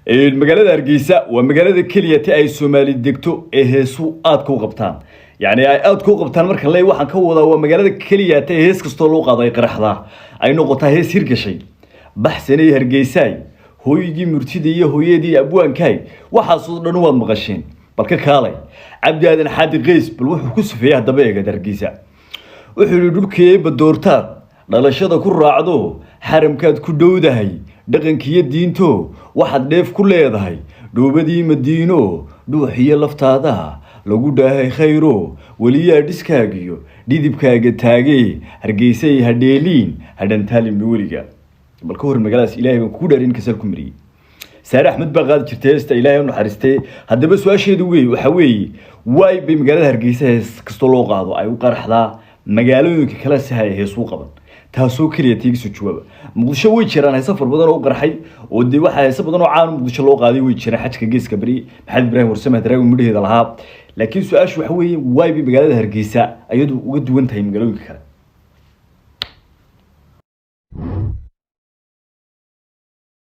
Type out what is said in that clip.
magaalada Hargeysa waa magaalada kaliya ay Soomaali degto ee heesu aad ku qabtaan yani ay aad ku qabtaan marka la waxaan ka wadaa waa magaalada kaliya ee hees kasto loo qaaday qaraxda ay noqotay hees hirgashay baxsanay Hargeysa hooyadii murtida iyo hooyadii abwaankay waxa soo dhan waad maqasheen balka kaalay Cabdi Aadan Xaadi Qays bal wuxuu ku sufeeyay daba eega Hargeysa wuxuu dhulkii badoortaad dhalashada ku raacdo xaramkaad ku dhowdahay dhaqankiyo diinto waxaad dheef ku leedahay dhoobadii Madiino dhuuxiyo laftaada lagu dhaahay khayro waliya dhiskaagiyo dhidibkaaga taagay Hargeysa hadheeliin hadantaalin waliga balka hor magaaladaas Ilaahay baan ku dhaarin kasal ku mariyay Saare Axmed Baqaad jirteesta Ilaahay uu naxariistay hadaba su'aasheedu waxa weey way bay magaalada Hargeysa kasto loo qaado ay u qarxdaa magaalooyinka kala sahay heesu qaban taasoo kaliya tiigso jawaab muqdisho way jiraan ay safar badan oo qarxay oo dii waxa ay safar badan oo caan muqdisho loo qaaday way jiraan xajka geeska bari maxamed ibraahim warsame daraawi midheeda lahaa laakiin su'aashu waxa weey way bay magaalada Hargeysa ayadu uga duwan tahay magaalooyinka kale